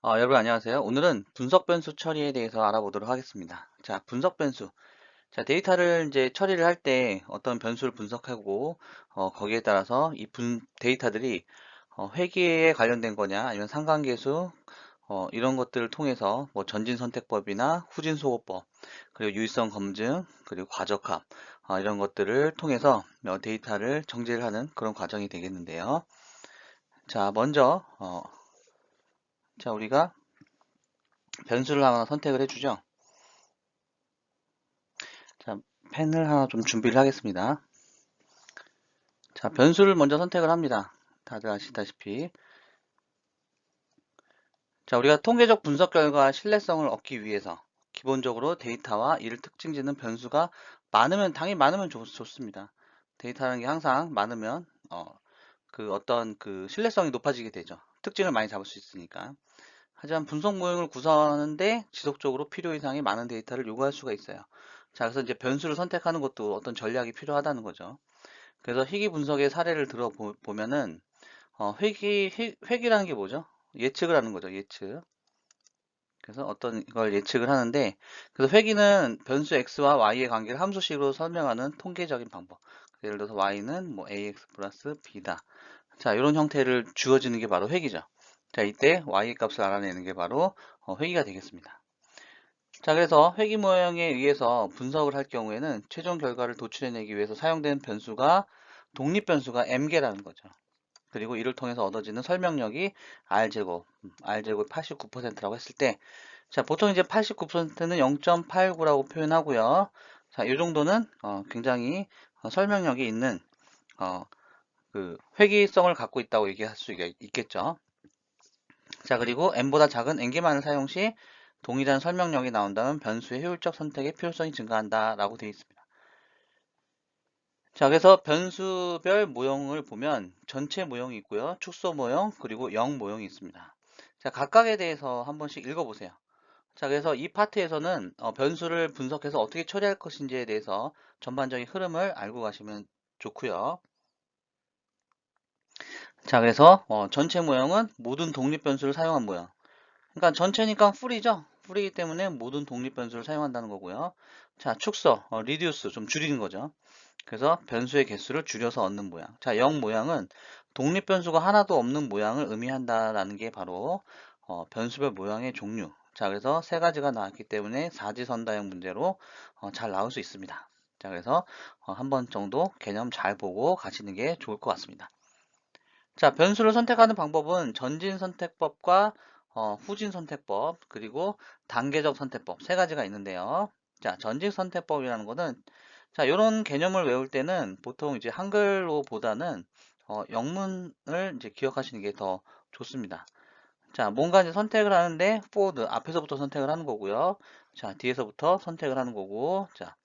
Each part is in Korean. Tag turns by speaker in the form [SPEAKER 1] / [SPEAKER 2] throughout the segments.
[SPEAKER 1] 여러분 안녕하세요. 오늘은 분석 변수 처리에 대해서 알아보도록 하겠습니다. 자, 분석 변수. 자, 데이터를 이제 처리를 할 때 어떤 변수를 분석하고 거기에 따라서 이 데이터들이 회계에 관련된 거냐 아니면 상관계수 이런 것들을 통해서 뭐 전진 선택법이나 후진 소거법 그리고 유의성 검증 그리고 과적합 이런 것들을 통해서 데이터를 정제를 하는 그런 과정이 되겠는데요. 자, 먼저 자 우리가 변수를 하나 선택을 해주죠. 자, 펜을 하나 좀 준비를 하겠습니다. 자, 변수를 먼저 선택을 합니다. 다들 아시다시피. 자, 우리가 통계적 분석 결과 신뢰성을 얻기 위해서 기본적으로 데이터와 이를 특징 짓는 변수가 당연히 많으면 좋습니다. 데이터라는 게 항상 많으면, 어떤 그 신뢰성이 높아지게 되죠. 특징을 많이 잡을 수 있으니까. 하지만 분석 모형을 구성하는데 지속적으로 필요 이상의 많은 데이터를 요구할 수가 있어요. 자, 그래서 이제 변수를 선택하는 것도 어떤 전략이 필요하다는 거죠. 그래서 희귀 분석의 사례를 들어보면은 회귀라는 게 뭐죠? 예측을 하는 거죠. 예측. 그래서 어떤 걸 예측을 하는데 그래서 회귀는 변수 x와 y의 관계를 함수식으로 설명하는 통계적인 방법. 예를 들어서 y는 뭐 ax 플러스 b다. 자, 이런 형태를 주어지는 게 바로 회귀죠. 자, 이때 y 값을 알아내는 게 바로 회귀가 되겠습니다. 자, 그래서 회귀 모형에 의해서 분석을 할 경우에는 최종 결과를 도출해내기 위해서 사용되는 변수가 독립 변수가 m개라는 거죠. 그리고 이를 통해서 얻어지는 설명력이 R제곱, R제곱 89%라고 했을 때, 자, 보통 이제 89%는 0.89라고 표현하고요. 자, 이 정도는 굉장히 설명력이 있는 어, 그 회귀성을 갖고 있다고 얘기할 수 있겠죠. 자, 그리고 n보다 작은 n개만을 사용 시 동일한 설명력이 나온다면 변수의 효율적 선택의 필요성이 증가한다라고 되어 있습니다. 자, 그래서 변수별 모형을 보면 전체 모형이 있고요. 축소 모형, 그리고 영 모형이 있습니다. 자, 각각에 대해서 한 번씩 읽어보세요. 자, 그래서 이 파트에서는 변수를 분석해서 어떻게 처리할 것인지에 대해서 전반적인 흐름을 알고 가시면 좋고요. 자, 그래서 전체 모형은 모든 독립 변수를 사용한 모형. 그러니까 전체니까 풀이죠. 풀이기 때문에 모든 독립 변수를 사용한다는 거고요. 자, 축소, 리듀스 좀 줄이는 거죠. 그래서 변수의 개수를 줄여서 얻는 모양. 자, 0 모양은 독립 변수가 하나도 없는 모양을 의미한다라는 게 바로 변수별 모양의 종류. 자, 그래서 세 가지가 나왔기 때문에 사지선다형 문제로 잘 나올 수 있습니다. 자, 그래서 한 번 정도 개념 잘 보고 가시는 게 좋을 것 같습니다. 자, 변수를 선택하는 방법은 전진 선택법과 후진 선택법, 그리고 단계적 선택법 세 가지가 있는데요. 자, 전진 선택법이라는 거는 자, 이런 개념을 외울 때는 보통 이제 한글로 보다는 영문을 이제 기억하시는 게 더 좋습니다. 자, 뭔가 이제 선택을 하는데 forward 앞에서부터 선택을 하는 거고요. 자, 뒤에서부터 선택을 하는 거고, 자,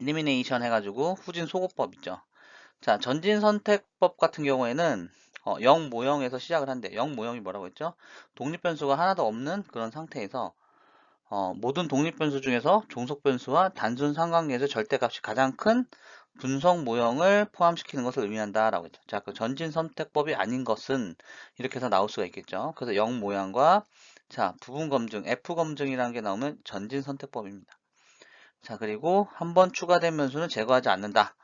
[SPEAKER 1] elimination 해가지고 후진 소거법 있죠. 자, 전진 선택법 같은 경우에는 0 모형에서 시작을 한대. 0 모형이 뭐라고 했죠? 독립 변수가 하나도 없는 그런 상태에서 모든 독립 변수 중에서 종속 변수와 단순 상관계에서 절대값이 가장 큰 분석 모형을 포함시키는 것을 의미한다라고 했죠. 자, 그 전진 선택법이 아닌 것은 이렇게 해서 나올 수가 있겠죠. 그래서 0 모양과 자, 부분 검증, F 검증이라는 게 나오면 전진 선택법입니다. 자, 그리고 한 번 추가된 변수는 제거하지 않는다.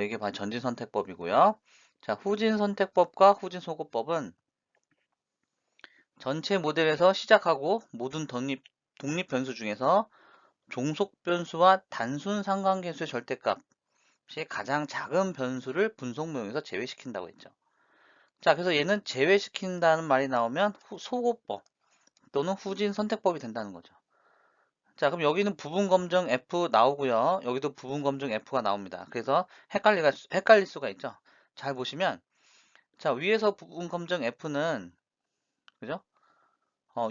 [SPEAKER 1] 이게 바로 전진 선택법이고요. 자, 후진 선택법과 후진 소거법은 전체 모델에서 시작하고 모든 독립 변수 중에서 종속 변수와 단순 상관계수의 절대값이 가장 작은 변수를 분석 모형에서 제외시킨다고 했죠. 자, 그래서 얘는 제외시킨다는 말이 나오면 소거법 또는 후진 선택법이 된다는 거죠. 자, 그럼 여기는 부분 검증 F 나오고요. 여기도 부분 검증 F가 나옵니다. 그래서 헷갈릴 수가 있죠. 잘 보시면 자, 위에서 부분 검증 F는 그죠?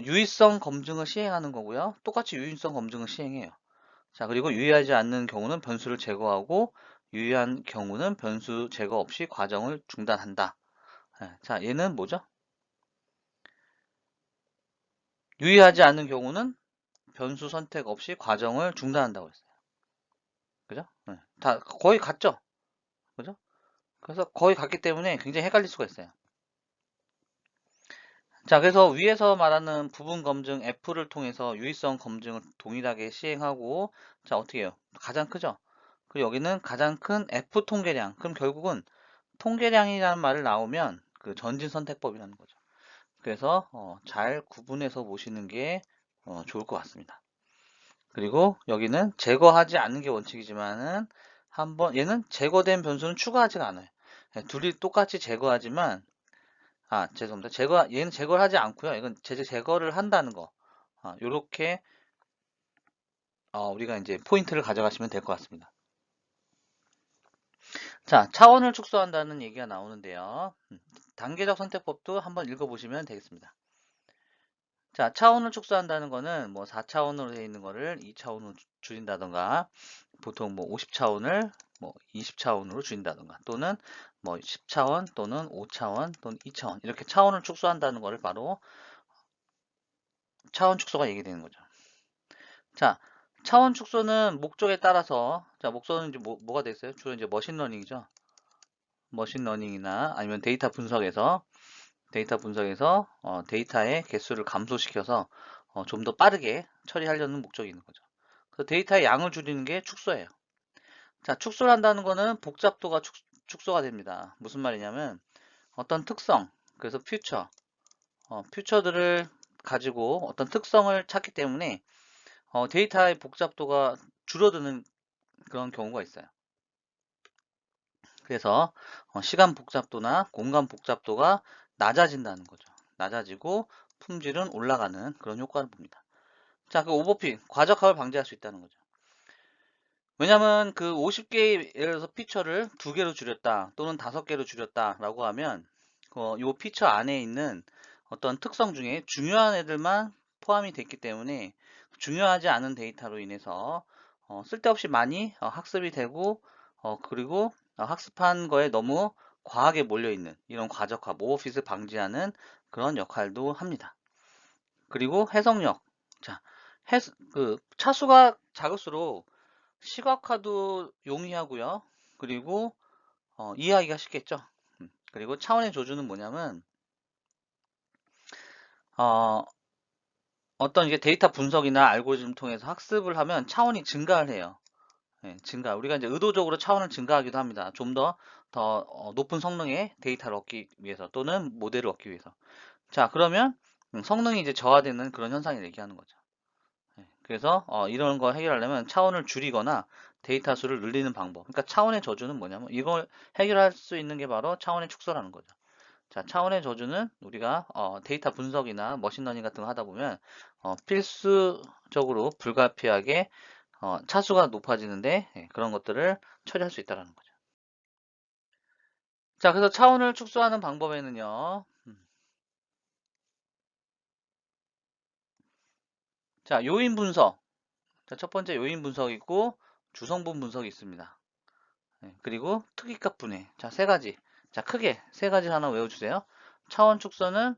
[SPEAKER 1] 유의성 검증을 시행하는 거고요. 똑같이 유의성 검증을 시행해요. 자, 그리고 유의하지 않는 경우는 변수를 제거하고 유의한 경우는 변수 제거 없이 과정을 중단한다. 자, 얘는 뭐죠? 유의하지 않는 경우는 변수 선택 없이 과정을 중단한다고 했어요. 그죠? 다 거의 같죠? 그죠? 그래서 거의 같기 때문에 굉장히 헷갈릴 수가 있어요. 자, 그래서 위에서 말하는 부분 검증 F를 통해서 유의성 검증을 동일하게 시행하고, 자, 어떻게 해요? 가장 크죠? 그리고 여기는 가장 큰 F 통계량. 그럼 결국은 통계량이라는 말을 나오면 그 전진 선택법이라는 거죠. 그래서 잘 구분해서 보시는 게 좋을 것 같습니다. 그리고 여기는 제거하지 않는 게 원칙이지만은 한번 얘는 제거된 변수는 추가하지가 않아요. 네, 둘이 똑같이 제거하지만 죄송합니다. 얘는 제거를 하지 않고요. 이건 제거를 한다는 거. 요렇게 우리가 이제 포인트를 가져가시면 될 것 같습니다. 자, 차원을 축소한다는 얘기가 나오는데요. 단계적 선택법도 한번 읽어보시면 되겠습니다. 자, 차원을 축소한다는 거는 뭐 4차원으로 되어 있는 거를 2차원으로 줄인다던가, 보통 뭐 50차원을 뭐 20차원으로 줄인다던가, 또는 뭐 10차원 또는 5차원 또는 2차원, 이렇게 차원을 축소한다는 거를 바로 차원 축소가 얘기되는 거죠. 자, 차원 축소는 목적에 따라서, 자, 목적은 이제 뭐가 되겠어요? 주로 이제 머신러닝이죠. 머신러닝이나 아니면 데이터 분석에서 데이터의 개수를 감소시켜서 좀 더 빠르게 처리하려는 목적이 있는 거죠. 그래서 데이터의 양을 줄이는 게 축소예요. 자, 축소를 한다는 거는 복잡도가 축소가 됩니다. 무슨 말이냐면 어떤 특성, 그래서 퓨처들을 가지고 어떤 특성을 찾기 때문에 데이터의 복잡도가 줄어드는 그런 경우가 있어요. 그래서 시간 복잡도나 공간 복잡도가 낮아진다는 거죠. 낮아지고 품질은 올라가는 그런 효과를 봅니다. 자, 그 오버핏, 과적합을 방지할 수 있다는 거죠. 왜냐면 그 50개의 예를 들어서 피처를 2개로 줄였다 또는 5개로 줄였다라고 하면 요 피처 안에 있는 어떤 특성 중에 중요한 애들만 포함이 됐기 때문에 중요하지 않은 데이터로 인해서 쓸데없이 많이 학습이 되고 그리고 학습한 거에 너무 과하게 몰려있는 이런 과적합, 오버핏을 방지하는 그런 역할도 합니다. 그리고 해석력. 자, 그 차수가 작을수록 시각화도 용이하고요. 그리고 이해하기가 쉽겠죠. 그리고 차원의 조주는 뭐냐면 어, 어떤 이게 데이터 분석이나 알고리즘 통해서 학습을 하면 차원이 증가를 해요. 예, 증가. 우리가 이제 의도적으로 차원을 증가하기도 합니다. 좀 더 높은 성능의 데이터를 얻기 위해서 또는 모델을 얻기 위해서. 자, 그러면 성능이 이제 저하되는 그런 현상을 얘기하는 거죠. 예, 그래서 이런 거 해결하려면 차원을 줄이거나 데이터 수를 늘리는 방법. 그러니까 차원의 저주는 뭐냐면 이걸 해결할 수 있는 게 바로 차원의 축소라는 거죠. 자, 차원의 저주는 우리가 데이터 분석이나 머신러닝 같은 거 하다 보면 필수적으로 불가피하게 차수가 높아지는데 그런 것들을 처리할 수 있다는 거죠. 자, 그래서 차원을 축소하는 방법에는요. 자, 요인 분석. 자, 첫 번째 요인 분석이 있고 주성분 분석이 있습니다. 그리고 특이값 분해. 자, 세 가지. 자, 크게 세 가지 하나 외워주세요. 차원 축소는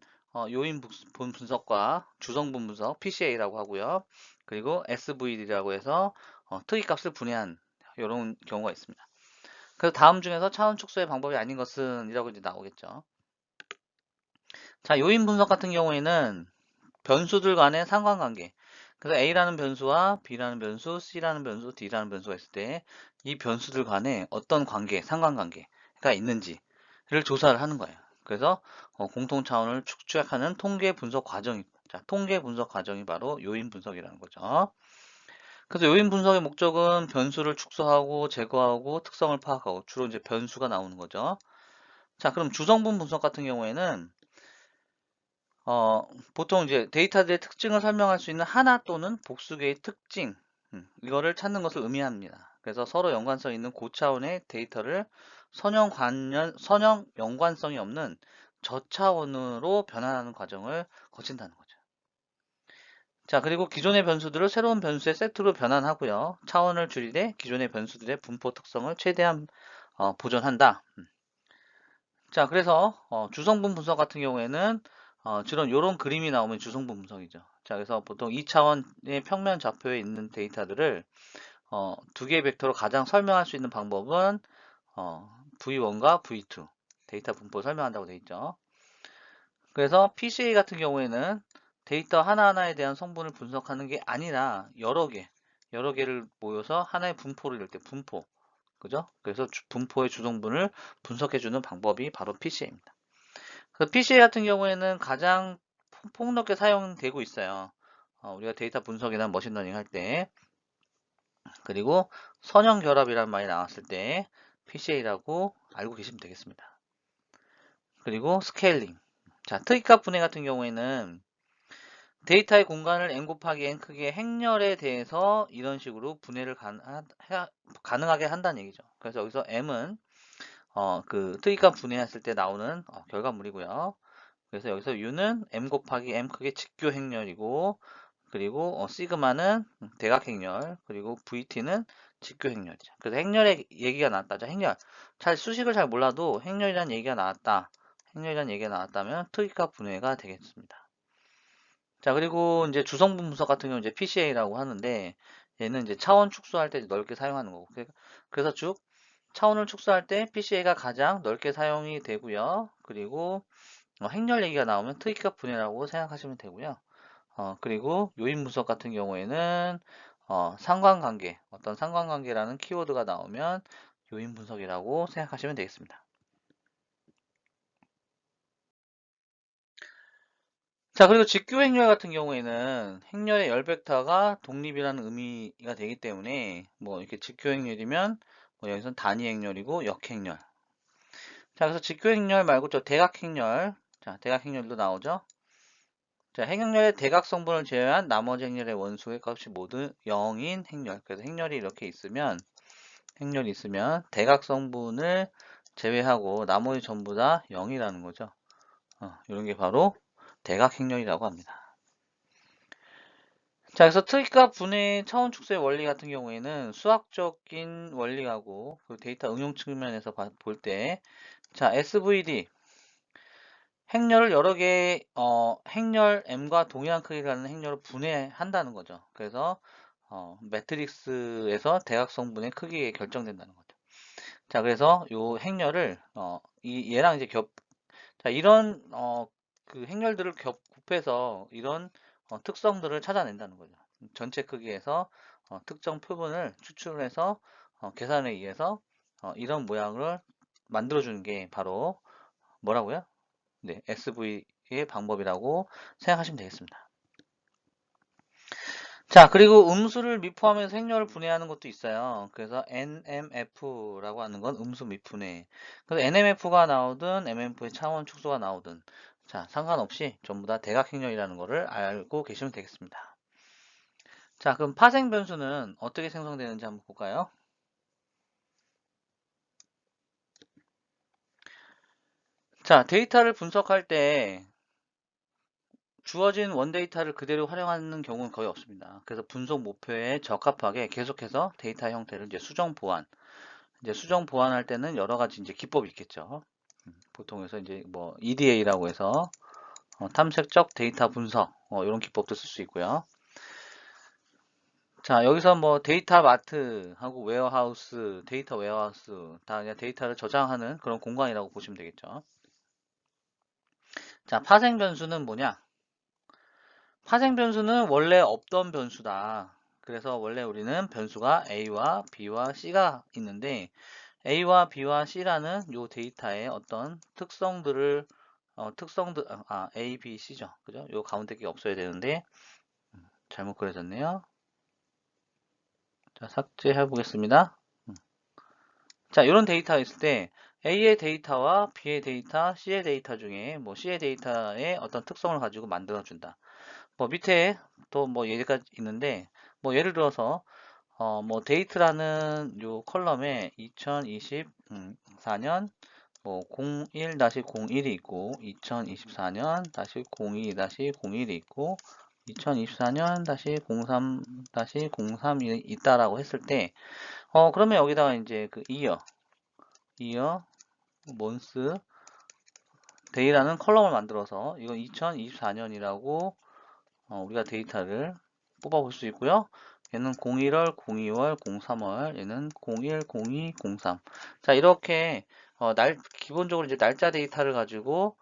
[SPEAKER 1] 요인 분석과 주성분 분석, PCA라고 하고요. 그리고 SVD라고 해서 특이값을 분해한 이런 경우가 있습니다. 그래서 다음 중에서 차원 축소의 방법이 아닌 것은 이라고 이제 나오겠죠. 자, 요인 분석 같은 경우에는 변수들 간의 상관관계. 그래서 A라는 변수와 B라는 변수, C라는 변수, D라는 변수가 있을 때 이 변수들 간에 어떤 관계, 상관관계가 있는지를 조사를 하는 거예요. 그래서 공통 차원을 추적하는 통계 분석 과정이, 자, 통계 분석 과정이 바로 요인 분석이라는 거죠. 그래서 요인 분석의 목적은 변수를 축소하고 제거하고 특성을 파악하고 주로 이제 변수가 나오는 거죠. 자, 그럼 주성분 분석 같은 경우에는 보통 이제 데이터들의 특징을 설명할 수 있는 하나 또는 복수 개의 특징, 이거를 찾는 것을 의미합니다. 그래서 서로 연관성 있는 고차원의 데이터를 선형 연관성이 없는 저차원으로 변환하는 과정을 거친다는 거죠. 자, 그리고 기존의 변수들을 새로운 변수의 세트로 변환하고요. 차원을 줄이되 기존의 변수들의 분포 특성을 최대한 보존한다. 자, 그래서 주성분 분석 같은 경우에는 주로 이런 그림이 나오면 주성분 분석이죠. 자, 그래서 보통 2차원의 평면 좌표에 있는 데이터들을 두 개의 벡터로 가장 설명할 수 있는 방법은 V1과 V2 데이터 분포를 설명한다고 되어 있죠. 그래서 PCA 같은 경우에는 데이터 하나하나에 대한 성분을 분석하는 게 아니라 여러 개를 모여서 하나의 분포를 이룰 때 분포, 그죠? 그래서 분포의 주성분을 분석해주는 방법이 바로 PCA입니다. 그래서 PCA 같은 경우에는 가장 폭넓게 사용되고 있어요. 우리가 데이터 분석이나 머신러닝 할 때, 그리고 선형 결합이라는 말이 나왔을 때 PCA라고 알고 계시면 되겠습니다. 그리고 스케일링. 자, 특이값 분해 같은 경우에는 데이터의 공간을 n 곱하기 n 크기의 행렬에 대해서 이런 식으로 분해를 가능하게 한다는 얘기죠. 그래서 여기서 m은 그 특이값 분해했을 때 나오는 결과물이고요. 그래서 여기서 u는 m 곱하기 m 크기의 직교 행렬이고, 그리고 시그마는 대각 행렬, 그리고 vt는 직교 행렬이죠. 그래서 행렬의 얘기가 나왔다죠. 행렬. 수식을 잘 몰라도 행렬이라는 얘기가 나왔다. 행렬이라는 얘기가 나왔다면 특이값 분해가 되겠습니다. 자, 그리고 이제 주성분 분석 같은 경우 이제 PCA라고 하는데, 얘는 이제 차원 축소할 때 넓게 사용하는 거고. 그래서 쭉 차원을 축소할 때 PCA가 가장 넓게 사용이 되고요. 그리고 행렬 얘기가 나오면 특이값 분해라고 생각하시면 되고요. 그리고 요인 분석 같은 경우에는 상관관계, 어떤 상관관계라는 키워드가 나오면 요인 분석이라고 생각하시면 되겠습니다. 자, 그리고 직교 행렬 같은 경우에는 행렬의 열 벡터가 독립이라는 의미가 되기 때문에 뭐 이렇게 직교 행렬이면 뭐 여기서는 단위 행렬이고 역행렬. 자, 그래서 직교 행렬 말고 저 대각 행렬. 자, 대각 행렬도 나오죠. 자, 행렬의 대각 성분을 제외한 나머지 행렬의 원소의 값이 모두 0인 행렬. 그래서 행렬이 있으면 대각 성분을 제외하고 나머지 전부 다 0이라는 거죠. 이런 게 바로 대각 행렬이라고 합니다. 자, 그래서 특이값 분해 차원 축소의 원리 같은 경우에는 수학적인 원리하고 그 데이터 응용 측면에서 볼 때, 자, SVD 행렬을 여러 개의 행렬 M과 동일한 크기를 가는 행렬을 분해한다는 거죠. 그래서 매트릭스에서 대각성분의 크기에 결정된다는 거죠. 자, 그래서 요 행렬을 얘랑 이제 자, 이런 그 행렬들을 곱해서 이런 특성들을 찾아낸다는 거죠. 전체 크기에서 특정 표본을 추출해서 계산에 의해서 이런 모양을 만들어주는 게 바로 뭐라고요? 네, SV의 방법이라고 생각하시면 되겠습니다. 자, 그리고 음수를 미포하면서 행렬을 분해하는 것도 있어요. 그래서 NMF라고 하는 건 음수 미분해. 그래서 NMF가 나오든 MMF의 차원 축소가 나오든 자, 상관없이 전부 다 대각 행렬이라는 것을 알고 계시면 되겠습니다. 자, 그럼 파생 변수는 어떻게 생성되는지 한번 볼까요? 자, 데이터를 분석할 때 주어진 원데이터를 그대로 활용하는 경우는 거의 없습니다. 그래서 분석 목표에 적합하게 계속해서 데이터 형태를 이제 수정 보완할 때는 여러 가지 이제 기법이 있겠죠. 보통에서 이제 뭐 EDA라고 해서 탐색적 데이터 분석 이런 기법도 쓸 수 있고요. 자, 여기서 뭐 데이터 마트하고 웨어하우스, 데이터 웨어하우스 다 그냥 데이터를 저장하는 그런 공간이라고 보시면 되겠죠. 자, 파생 변수는 뭐냐? 파생 변수는 원래 없던 변수다. 그래서 원래 우리는 변수가 A와 B와 C가 있는데 A와 B와 C라는 요 데이터의 어떤 특성들을 A, B, C죠. 그죠? 요 가운데 게 없어야 되는데 잘못 그려졌네요. 자, 삭제해 보겠습니다. 자, 이런 데이터가 있을 때 A의 데이터와 B의 데이터, C의 데이터 중에 뭐 C의 데이터의 어떤 특성을 가지고 만들어 준다. 뭐 밑에 또 뭐 예가 있는데 뭐 예를 들어서 뭐 데이트라는 요 컬럼에 2024년 뭐 01-01이 있고 2024년-02-01이 있고 2024년-03-03이 있다라고 했을 때 그러면 여기다가 이제 그 이어 month day라는 컬럼을 만들어서 이건 2024년이라고 우리가 데이터를 뽑아볼 수 있고요. 얘는 01월, 02월, 03월, 얘는 01, 02, 03. 자, 이렇게 기본적으로 이제 날짜 데이터를 가지고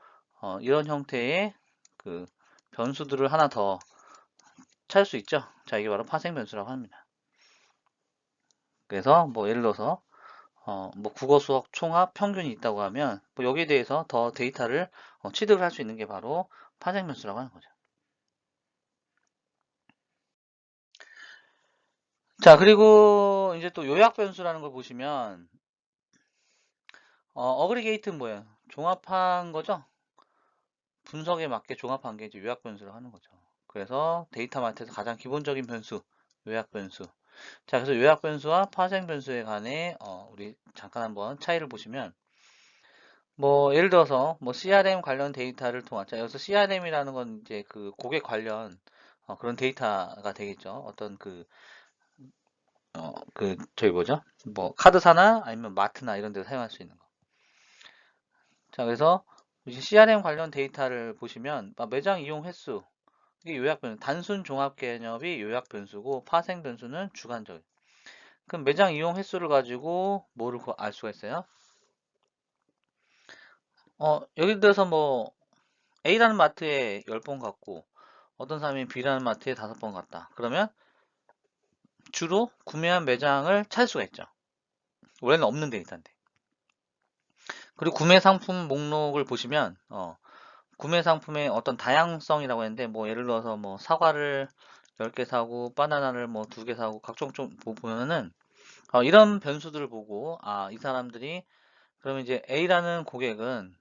[SPEAKER 1] 이런 형태의 그 변수들을 하나 더 찾을 수 있죠. 자, 이게 바로 파생 변수라고 합니다. 그래서 뭐 예를 들어서 뭐 국어, 수학, 총합, 평균이 있다고 하면 뭐 여기에 대해서 더 데이터를 취득을 할 수 있는 게 바로 파생 변수라고 하는 거죠. 자, 그리고 이제 또 요약 변수라는 걸 보시면 어그리게이트는 뭐예요? 종합한 거죠? 분석에 맞게 종합한 게 이제 요약 변수라고 하는 거죠. 그래서 데이터 마트에서 가장 기본적인 변수, 요약 변수. 자, 그래서 요약 변수와 파생 변수에 관해 우리 잠깐 한번 차이를 보시면 뭐 예를 들어서 뭐 CRM 관련 데이터를 통한 자, 여기서 CRM이라는 건 이제 그 고객 관련 그런 데이터가 되겠죠. 어떤 저기 뭐죠? 뭐 카드사나 아니면 마트나 이런 데서 사용할 수 있는 거. 자, 그래서 이제 CRM 관련 데이터를 보시면 매장 이용 횟수 이게 요약 변수, 단순 종합 개념이 요약 변수고 파생 변수는 주관적. 그럼 매장 이용 횟수를 가지고 뭐를 알 수가 있어요? 예를 들어서 뭐 A라는 마트에 10번 갔고 어떤 사람이 B라는 마트에 5번 갔다. 그러면 주로 구매한 매장을 찾을 수가 있죠. 원래는 없는 데이터인데. 그리고 구매 상품 목록을 보시면 구매 상품의 어떤 다양성이라고 했는데 뭐 예를 들어서 뭐 사과를 10개 사고 바나나를 뭐 2개 사고 각종 좀 보면은 이런 변수들을 보고 이 사람들이 그러면 이제 A라는 고객은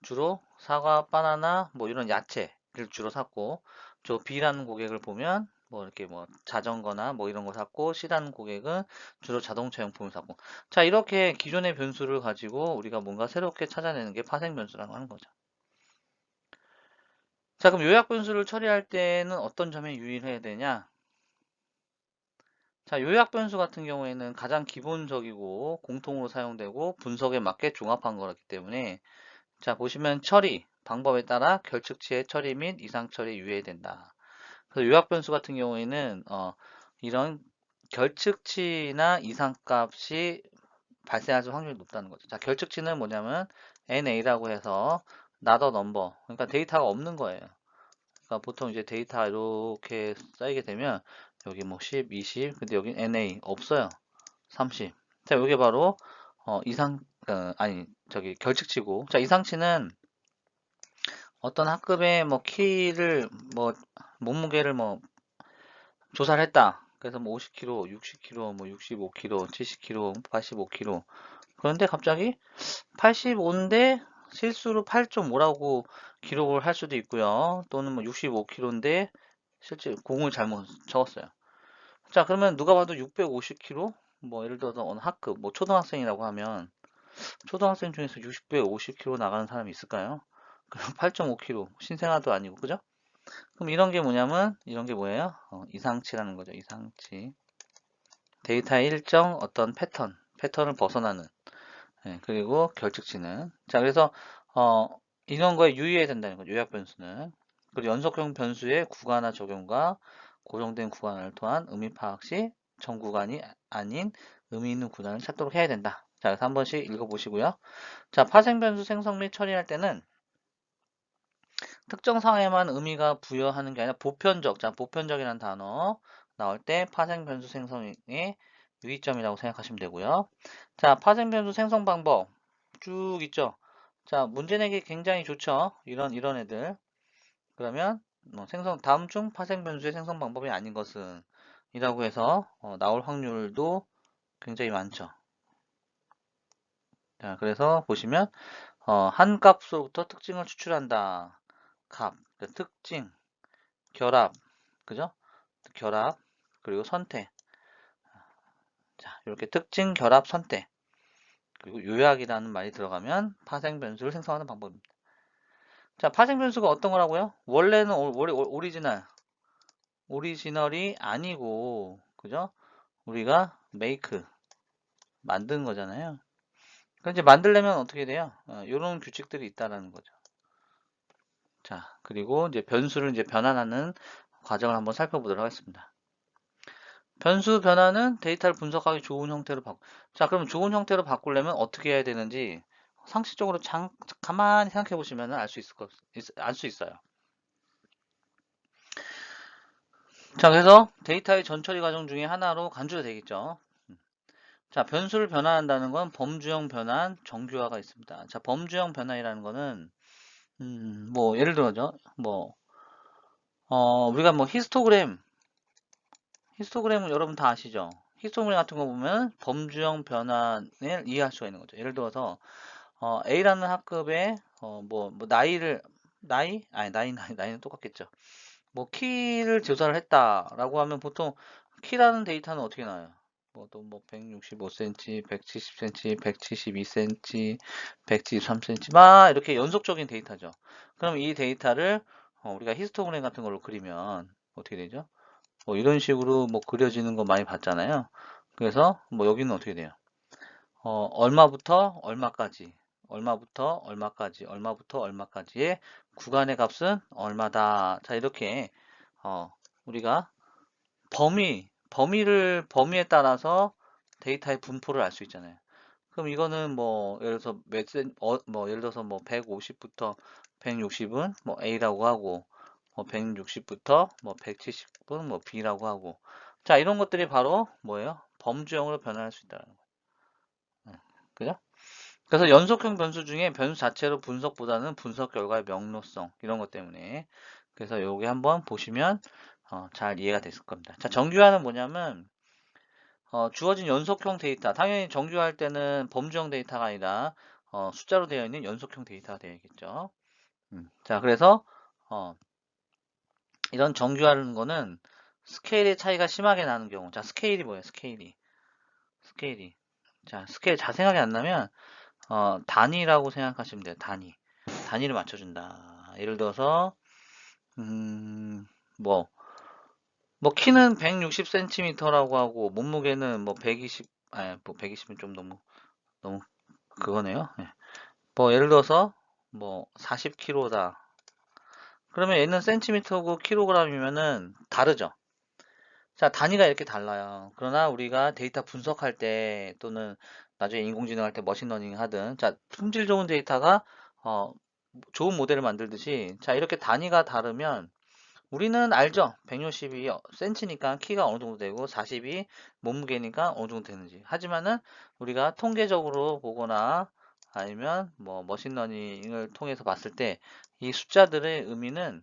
[SPEAKER 1] 주로 사과, 바나나 뭐 이런 야채를 주로 샀고 저 B라는 고객을 보면 뭐 이렇게 뭐 자전거나 뭐 이런 거 샀고 C라는 고객은 주로 자동차 용품을 샀고 자 이렇게 기존의 변수를 가지고 우리가 뭔가 새롭게 찾아내는 게 파생 변수라고 하는 거죠. 자, 그럼 요약 변수를 처리할 때는 어떤 점에 유의를 해야 되냐? 자, 요약 변수 같은 경우에는 가장 기본적이고 공통으로 사용되고 분석에 맞게 종합한 거기 때문에 자, 보시면 처리 방법에 따라 결측치의 처리 및 이상 처리에 유의해야 된다. 그래서 요약 변수 같은 경우에는 이런 결측치나 이상값이 발생할 확률이 높다는 거죠. 자, 결측치는 뭐냐면 NA라고 해서 not a number. 그러니까 데이터가 없는 거예요. 그러니까 보통 이제 데이터 이렇게 쌓이게 되면 여기 뭐 10, 20, 근데 여기 NA 없어요. 30. 자, 이게 바로 아니 저기 결측치고. 자, 이상치는 어떤 학급의 뭐 키를 뭐 몸무게를 뭐 조사를 했다. 그래서 뭐 50kg, 60kg, 뭐 65kg, 70kg, 85kg. 그런데 갑자기 85인데 실수로 8.5라고 기록을 할 수도 있고요. 또는 뭐 65kg인데 실제 공을 잘못 적었어요. 자, 그러면 누가 봐도 650kg? 뭐 예를 들어서 어느 학급, 뭐 초등학생이라고 하면 초등학생 중에서 650kg 나가는 사람이 있을까요? 그럼 8.5kg 신생아도 아니고 그죠? 그럼 이런 게 뭐냐면 이런 게 뭐예요? 이상치라는 거죠. 이상치. 데이터의 일정 어떤 패턴을 벗어나는. 예, 그리고 결측치는. 자, 그래서 어, 이런 거에 유의해야 된다는 거죠. 요약 변수는. 그리고 연속형 변수의 구간화 적용과 고정된 구간을 통한 의미 파악 시 전 구간이 아닌 의미 있는 구간을 찾도록 해야 된다. 자, 그래서 한 번씩 읽어보시고요. 자, 파생 변수 생성 및 처리할 때는 특정 상황에만 의미가 부여하는 게 아니라 보편적, 자, 보편적이라는 단어 나올 때 파생 변수 생성의 유의점이라고 생각하시면 되고요. 자, 파생 변수 생성 방법 쭉 있죠. 자, 문제 내기 굉장히 좋죠. 이런 애들. 그러면 다음 중 파생 변수의 생성 방법이 아닌 것은 이라고 해서 나올 확률도 굉장히 많죠. 자, 그래서 보시면 한 값으로부터 특징을 추출한다. 값, 그 특징, 결합, 그죠? 결합, 그리고 선택. 자, 이렇게 특징, 결합, 선택. 그리고 요약이라는 말이 들어가면 파생 변수를 생성하는 방법입니다. 자, 파생 변수가 어떤 거라고요? 원래는 오리지널이 아니고, 그죠? 우리가 make, 만든 거잖아요. 그럼 이제 만들려면 어떻게 돼요? 이런 규칙들이 있다라는 거죠. 자, 그리고 이제 변수를 이제 변환하는 과정을 한번 살펴보도록 하겠습니다. 변수 변화는 데이터를 분석하기 좋은 형태로 자, 그럼 좋은 형태로 바꾸려면 어떻게 해야 되는지 상식적으로 가만히 생각해 보시면 알 수 있어요. 자, 그래서 데이터의 전처리 과정 중에 하나로 간주가 되겠죠. 자, 변수를 변환한다는 건 범주형 변환, 정규화가 있습니다. 자, 범주형 변환이라는 거는 뭐 예를 들어죠. 뭐 우리가 뭐 히스토그램은 여러분 다 아시죠? 히스토그램 같은 거 보면 범주형 변환을 이해할 수가 있는 거죠. 예를 들어서 A라는 학급에 뭐 나이는 똑같겠죠. 뭐 키를 조사를 했다라고 하면 보통 키라는 데이터는 어떻게 나와요? 뭐 165cm, 170cm, 172cm, 173cm 막 이렇게 연속적인 데이터죠. 그럼 이 데이터를 우리가 히스토그램 같은 걸로 그리면 어떻게 되죠? 뭐 이런 식으로 뭐 그려지는 거 많이 봤잖아요. 그래서 뭐 여기는 어떻게 돼요? 얼마부터 얼마까지, 얼마부터 얼마까지, 얼마부터 얼마까지의 구간의 값은 얼마다. 자, 이렇게 우리가 범위에 따라서 데이터의 분포를 알 수 있잖아요. 그럼 이거는 뭐 예를 들어서 뭐 예를 들어서 뭐 150부터 160은 뭐 A라고 하고 뭐 160부터 뭐 170은 뭐 B라고 하고 자, 이런 것들이 바로 뭐예요? 범주형으로 변화할 수 있다는 거예요. 그죠? 그래서 연속형 변수 중에 변수 자체로 분석보다는 분석 결과의 명료성 이런 것 때문에 그래서 요게 한번 보시면 잘 이해가 됐을 겁니다. 자, 정규화는 뭐냐면 주어진 연속형 데이터 당연히 정규화할 때는 범주형 데이터가 아니라 숫자로 되어 있는 연속형 데이터가 되어야겠죠. 자, 그래서 어, 이런 정규화라는 거는 스케일의 차이가 심하게 나는 경우 자, 스케일이 뭐예요? 스케일이 자, 스케일 잘 생각이 안 나면 단위라고 생각하시면 돼요. 단위를 맞춰준다. 예를 들어서 음, 뭐, 뭐 키는 160cm라고 하고 몸무게는 뭐 120, 아니 뭐 120은 좀 너무 그거네요. 예. 뭐 예를 들어서 뭐 40kg다. 그러면 얘는 센티미터고 킬로그램이면은 다르죠. 자, 단위가 이렇게 달라요. 그러나 우리가 데이터 분석할 때 또는 나중에 인공지능 할 때 머신러닝 하든 자, 품질 좋은 데이터가 어, 좋은 모델을 만들듯이 자, 이렇게 단위가 다르면 우리는 알죠. 160이 센치니까 키가 어느 정도 되고 40이 몸무게니까 어느 정도 되는지. 하지만은 우리가 통계적으로 보거나 아니면 뭐 머신러닝을 통해서 봤을 때 이 숫자들의 의미는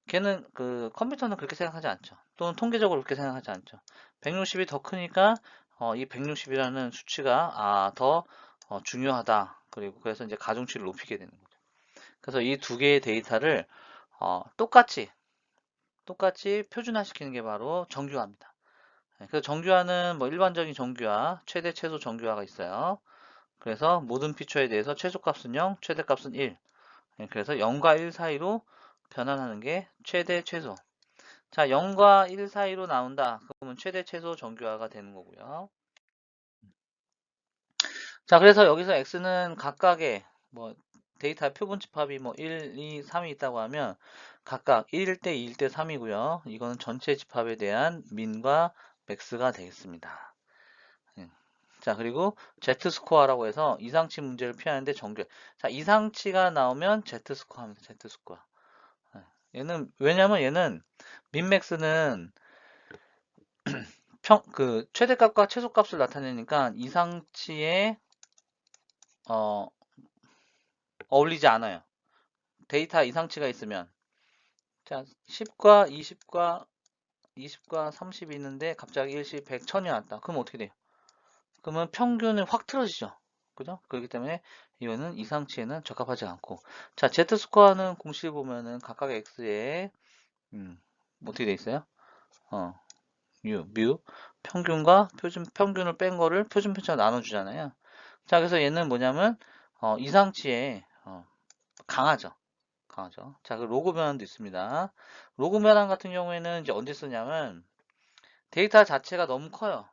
[SPEAKER 1] 걔는 그 컴퓨터는 그렇게 생각하지 않죠. 또는 통계적으로 그렇게 생각하지 않죠. 160이 더 크니까 이 160이라는 수치가 더 중요하다. 그리고 그래서 이제 가중치를 높이게 되는 거죠. 그래서 이 두 개의 데이터를 똑같이 표준화시키는 게 바로 정규화입니다. 네, 그래서 정규화는 뭐 일반적인 정규화, 최대, 최소 정규화가 있어요. 그래서 모든 피처에 대해서 최소값은 0, 최대값은 1. 네, 그래서 0과 1 사이로 변환하는 게 최대, 최소. 자, 0과 1 사이로 나온다. 그러면 최대, 최소 정규화가 되는 거고요. 자, 그래서 여기서 x는 각각의 뭐 데이터 표본 집합이 뭐 1, 2, 3이 있다고 하면 각각 1일 때, 2일 때 3이고요. 이거는 전체 집합에 대한 민과 맥스가 되겠습니다. 예. 자, 그리고 Z스코어라고 해서 이상치 문제를 피하는데 정규. 자, 이상치가 나오면 Z스코어 합니다. Z스코어. 왜냐면 얘는 민맥스는 최대값과 최소값을 나타내니까 이상치에 어, 어울리지 않아요. 데이터 이상치가 있으면 자 10과 20과 30이 있는데 갑자기 일시 100, 1000이 왔다. 그럼 어떻게 돼요? 그러면 평균이 확 틀어지죠. 그죠? 그렇기 때문에 이거는 이상치에는 적합하지 않고 자 Z스코어는 공식을 보면은 각각 X에 어떻게 돼 있어요? 어, 뮤 평균과 평균을 뺀 거를 표준 편차로 나눠주잖아요. 자 그래서 얘는 뭐냐면 이상치에 강하죠. 강하죠. 자, 그 로그 변환도 있습니다. 로그 변환 같은 경우에는 이제 언제 쓰냐면 데이터 자체가 너무 커요.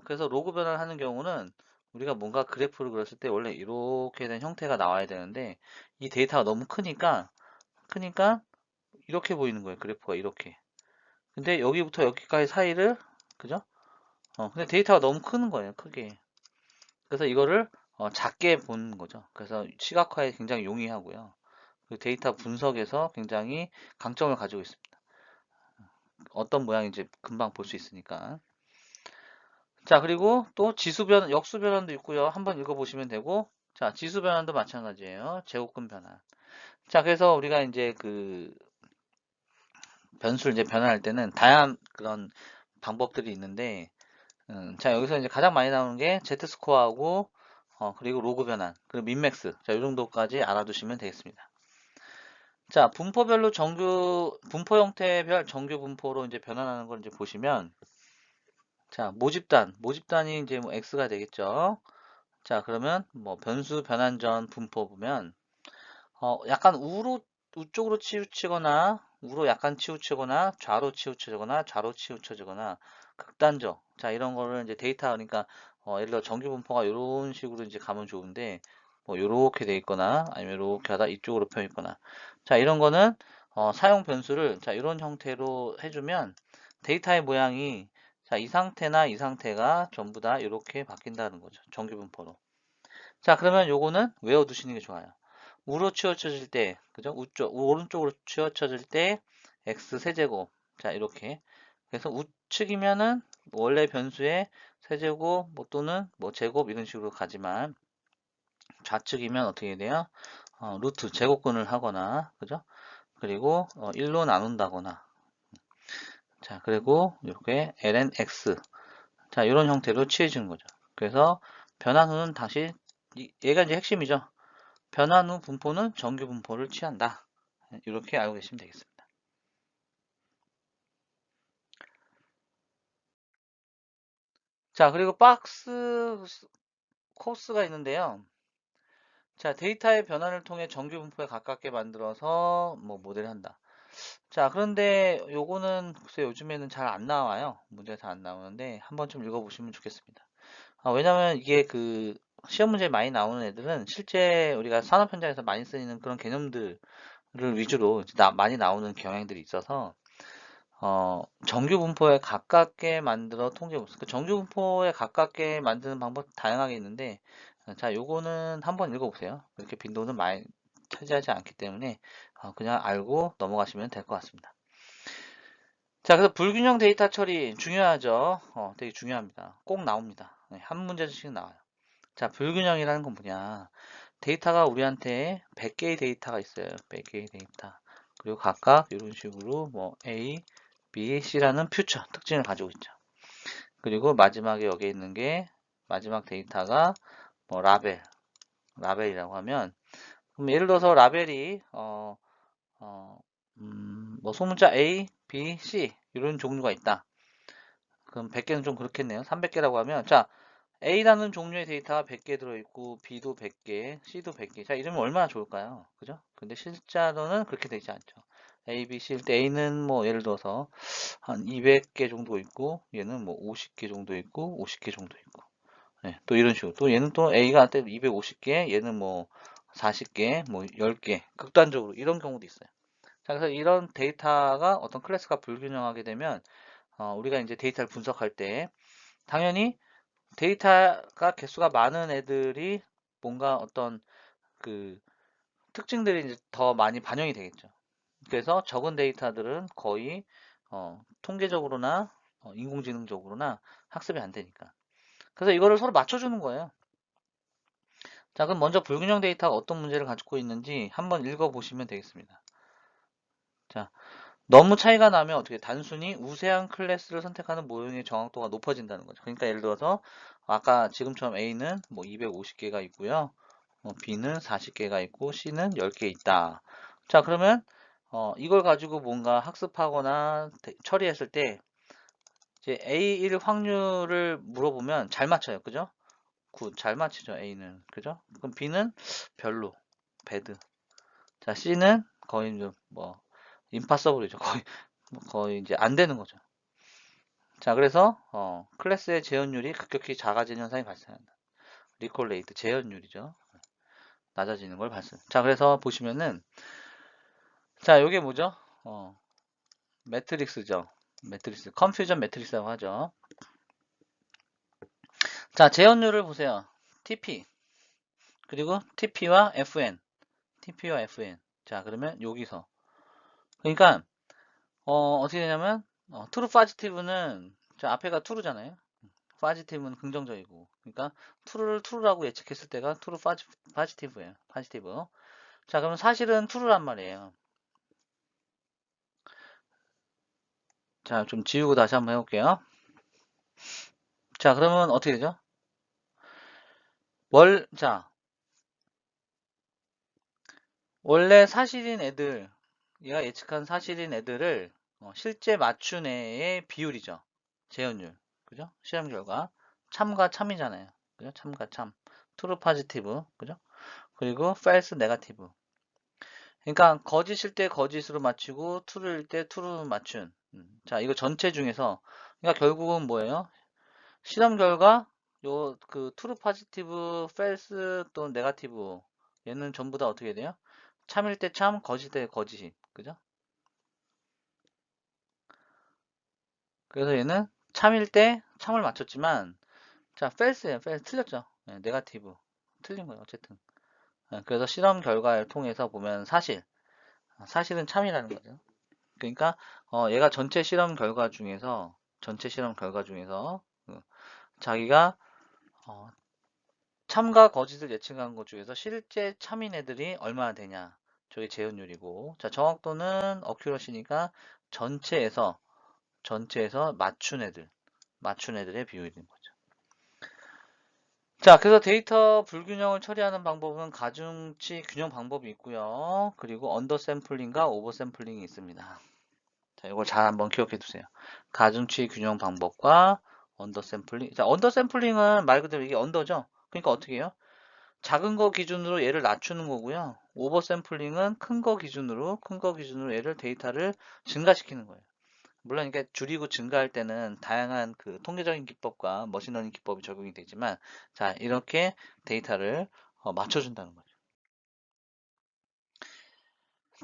[SPEAKER 1] 그래서 로그 변환을 하는 경우는 우리가 뭔가 그래프를 그렸을 때 원래 이렇게 된 형태가 나와야 되는데 이 데이터가 너무 크니까 이렇게 보이는 거예요. 그래프가 이렇게. 근데 여기부터 여기까지 사이를 그죠? 근데 데이터가 너무 크는 거예요. 크게. 그래서 이거를 작게 보는 거죠. 그래서 시각화에 굉장히 용이하고요. 그 데이터 분석에서 굉장히 강점을 가지고 있습니다. 어떤 모양인지 금방 볼 수 있으니까. 자, 그리고 또 역수 변환도 있고요. 한번 읽어보시면 되고, 자, 지수 변환도 마찬가지예요. 제곱근 변환. 자, 그래서 우리가 이제 그 변수를 이제 변환할 때는 다양한 그런 방법들이 있는데, 자, 여기서 이제 가장 많이 나오는 게 Z스코어하고, 그리고 로그 변환, 그리고 민맥스. 자, 이 정도까지 알아두시면 되겠습니다. 자, 분포 형태별 정규 분포로 이제 변환하는 걸 이제 보시면, 자, 모집단이 이제 뭐 X가 되겠죠. 자, 그러면 뭐 변수 변환 전 분포 보면, 약간 우쪽으로 치우치거나, 우로 약간 치우치거나, 좌로 치우쳐지거나, 좌로 치우쳐지거나, 극단적. 자, 이런 거를 이제 데이터, 그러니까, 예를 들어 정규 분포가 이런 식으로 이제 가면 좋은데, 뭐, 요렇게 돼 있거나, 아니면 요렇게 하다 이쪽으로 펴 있거나. 자, 이런 거는, 사용 변수를, 자, 이런 형태로 해주면, 데이터의 모양이, 자, 이 상태나 이 상태가 전부 다 이렇게 바뀐다는 거죠. 정규 분포로. 자, 그러면 요거는 외워두시는 게 좋아요. 우로 치우쳐질 때, 그죠? 오른쪽으로 치우쳐질 때, x 세제곱. 자, 이렇게. 그래서 우측이면은, 원래 변수의 세제곱, 뭐 또는 뭐 제곱 이런 식으로 가지만, 좌측이면 어떻게 돼요? 루트, 제곱근을 하거나, 그죠? 그리고, 1로 나눈다거나. 자, 그리고, 이렇게, ln x. 자, 이런 형태로 취해지는 거죠. 그래서, 변환 후는 다시, 얘가 이제 핵심이죠. 변환 후 분포는 정규 분포를 취한다. 이렇게 알고 계시면 되겠습니다. 자, 그리고 박스 코스가 있는데요. 자, 데이터의 변환을 통해 정규 분포에 가깝게 만들어서 뭐 모델을 한다. 자, 그런데 요거는 글쎄 요즘에는 잘 안 나와요. 문제가 잘 안 나오는데 한번 좀 읽어보시면 좋겠습니다. 왜냐면 이게 그 시험 문제에 많이 나오는 애들은 실제 우리가 산업 현장에서 많이 쓰이는 그런 개념들을 위주로 많이 나오는 경향들이 있어서 정규 분포에 가깝게 만들어 통계 그 정규 분포에 가깝게 만드는 방법 다양하게 있는데, 자, 요거는 한번 읽어보세요. 이렇게 빈도는 많이 차지하지 않기 때문에, 그냥 알고 넘어가시면 될 것 같습니다. 자, 그래서 불균형 데이터 처리 중요하죠. 되게 중요합니다. 꼭 나옵니다. 네, 한 문제씩 나와요. 자, 불균형이라는 건 뭐냐. 데이터가 우리한테 100개의 데이터가 있어요. 100개의 데이터. 그리고 각각 이런 식으로 뭐 A, B, C라는 퓨처 특징을 가지고 있죠. 그리고 마지막에 여기 있는 게 마지막 데이터가 뭐 라벨이라고 하면 그럼 예를 들어서 라벨이 뭐 소문자 A, B, C 이런 종류가 있다. 그럼 100개는 좀 그렇겠네요. 300개라고 하면 자 A라는 종류의 데이터가 100개 들어있고 B도 100개, C도 100개. 자, 이러면 얼마나 좋을까요? 그죠? 근데 실제로는 그렇게 되지 않죠. A, B, C일 때 A는 뭐 예를 들어서 한 200개 정도 있고 얘는 뭐 50개 정도 있고 50개 정도 있고 네, 또 이런 식으로 또 얘는 또 A가 때 250개 얘는 뭐 40개 뭐 10개 극단적으로 이런 경우도 있어요. 자, 그래서 이런 데이터가 어떤 클래스가 불균형하게 되면 우리가 이제 데이터를 분석할 때 당연히 데이터가 개수가 많은 애들이 뭔가 어떤 그 특징들이 이제 더 많이 반영이 되겠죠. 그래서 적은 데이터들은 거의 통계적으로나 인공지능적으로나 학습이 안 되니까. 그래서 이거를 서로 맞춰주는 거예요. 자, 그럼 먼저 불균형 데이터가 어떤 문제를 가지고 있는지 한번 읽어보시면 되겠습니다. 자, 너무 차이가 나면 어떻게 단순히 우세한 클래스를 선택하는 모형의 정확도가 높아진다는 거죠. 그러니까 예를 들어서 아까 지금처럼 A는 뭐 250개가 있고요. B는 40개가 있고 C는 10개 있다. 자, 그러면 이걸 가지고 뭔가 학습하거나 처리했을 때 이제 A1 확률을 물어보면 잘 맞춰요. 그죠? 굿, 잘 맞히죠. A는. 그죠? 그럼 B는 별로, 배드. 자, C는 거의 뭐 임파서블이죠. 거의 이제 안 되는 거죠. 자, 그래서 클래스의 재현율이 급격히 작아지는 현상이 발생한다. 리콜레이트 재현율이죠. 낮아지는 걸 발생. 자, 그래서 보시면은 자, 요게 뭐죠? 매트릭스죠. 매트릭스, 컨퓨전 매트릭스라고 하죠. 자, 재현율을 보세요. TP. 그리고 TP와 FN. TP와 FN. 자, 그러면 여기서. 그러니까, 어떻게 되냐면, true positive는, 자, 앞에가 true잖아요. positive는 긍정적이고. 그러니까, true를 true라고 예측했을 때가 true positive예요. positive. 자, 그러면 사실은 true란 말이에요. 자, 좀 지우고 다시 한번 해볼게요. 자, 그러면 어떻게 되죠? 자, 원래 사실인 애들, 얘가 예측한 사실인 애들을 실제 맞춘 애의 비율이죠. 재현율. 그죠? 실험 결과. 참과 참이잖아요. 그죠? 참과 참. true positive. 그죠? 그리고 false negative. 그러니까 거짓일 때 거짓으로 맞추고 true일 때 true로 맞춘. 자, 이거 전체 중에서 그러니까 결국은 뭐예요? 실험 결과 요 그 true positive, false 또 negative 얘는 전부 다 어떻게 돼요? 참일 때 참, 거짓일 때 거짓. 그죠? 그래서 얘는 참일 때 참을 맞췄지만 자, false예요. false 틀렸죠. 네, 네가티브 틀린 거예요. 어쨌든. 그래서 실험 결과를 통해서 보면 사실은 참이라는 거죠. 그러니까 얘가 전체 실험 결과 중에서 자기가 어, 참과 거짓을 예측한 것 중에서 실제 참인 애들이 얼마나 되냐. 저게 재현율이고. 자, 정확도는 어큐러시니까 전체에서 맞춘 애들의 비율인 거죠. 자, 그래서 데이터 불균형을 처리하는 방법은 가중치 균형 방법이 있고요. 그리고 언더 샘플링과 오버 샘플링이 있습니다. 자, 이걸 잘 한번 기억해 두세요. 가중치 균형 방법과 언더 샘플링. 자, 언더 샘플링은 말 그대로 이게 언더죠. 그러니까 어떻게 해요? 작은 거 기준으로 얘를 낮추는 거고요. 오버 샘플링은 큰 거 기준으로 얘를 데이터를 증가시키는 거예요. 물론 이게 줄이고 증가할 때는 다양한 그 통계적인 기법과 머신러닝 기법이 적용이 되지만 자, 이렇게 데이터를 맞춰준다는 거죠.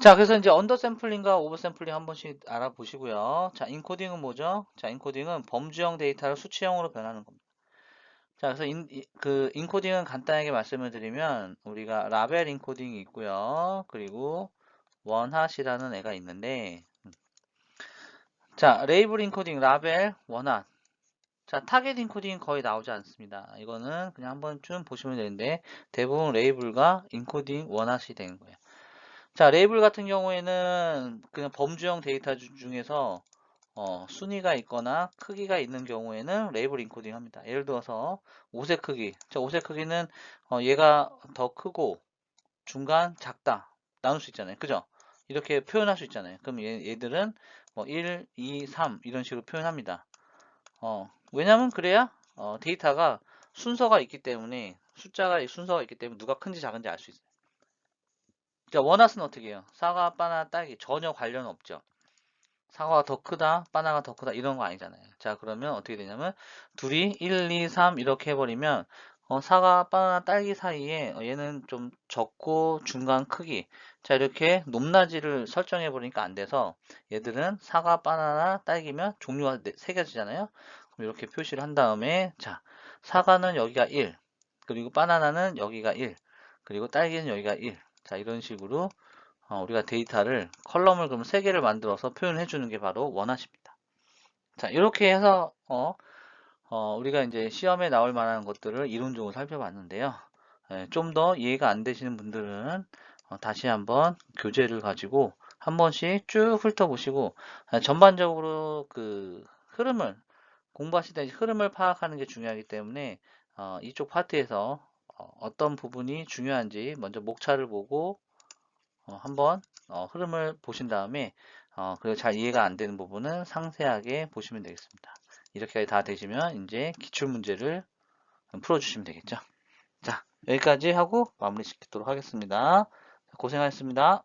[SPEAKER 1] 자, 그래서 이제 언더 샘플링과 오버 샘플링 한 번씩 알아보시고요. 자, 인코딩은 뭐죠? 자, 인코딩은 범주형 데이터를 수치형으로 변하는 겁니다. 자, 그래서 그 인코딩은 간단하게 말씀을 드리면 우리가 라벨 인코딩이 있고요. 그리고 원핫이라는 애가 있는데 자, 레이블 인코딩, 라벨, 원핫. 자, 타겟 인코딩 거의 나오지 않습니다. 이거는 그냥 한번 좀 보시면 되는데 대부분 레이블과 인코딩 원핫이 되는 거예요. 자, 레이블 같은 경우에는 그냥 범주형 데이터 중에서 순위가 있거나 크기가 있는 경우에는 레이블 인코딩 합니다. 예를 들어서 옷의 크기. 자, 옷의 크기는 얘가 더 크고 중간 작다 나눌 수 있잖아요. 그죠? 이렇게 표현할 수 있잖아요. 그럼 얘들은 뭐 1, 2, 3 이런 식으로 표현합니다. 왜냐면 그래야 데이터가 순서가 있기 때문에 순서가 있기 때문에 누가 큰지 작은지 알 수 있어요. 자, 원핫은 어떻게 해요? 사과, 바나나, 딸기 전혀 관련 없죠. 사과가 더 크다, 바나나가 더 크다 이런 거 아니잖아요. 자, 그러면 어떻게 되냐면 둘이 1, 2, 3 이렇게 해버리면 사과, 바나나, 딸기 사이에 얘는 좀 적고 중간 크기 자, 이렇게 높낮이를 설정해 버리니까 안 돼서 얘들은 사과, 바나나, 딸기면 종류가 세 가지잖아요. 그럼 이렇게 표시를 한 다음에 자, 사과는 여기가 1 그리고 바나나는 여기가 1 그리고 딸기는 여기가 1 자, 이런 식으로 우리가 데이터를 컬럼을 그럼 3개를 만들어서 표현해 주는 게 바로 원핫입니다. 자, 이렇게 해서 우리가 이제 시험에 나올 만한 것들을 이론적으로 살펴봤는데요. 좀 더 이해가 안 되시는 분들은 다시 한번 교재를 가지고 한 번씩 쭉 훑어보시고 전반적으로 그 흐름을 공부하실 때 흐름을 파악하는 게 중요하기 때문에 이쪽 파트에서 어떤 부분이 중요한지 먼저 목차를 보고 한번 흐름을 보신 다음에 그리고 잘 이해가 안 되는 부분은 상세하게 보시면 되겠습니다. 이렇게 다 되시면 이제 기출 문제를 풀어주시면 되겠죠. 자, 여기까지 하고 마무리 짓도록 하겠습니다. 고생하셨습니다.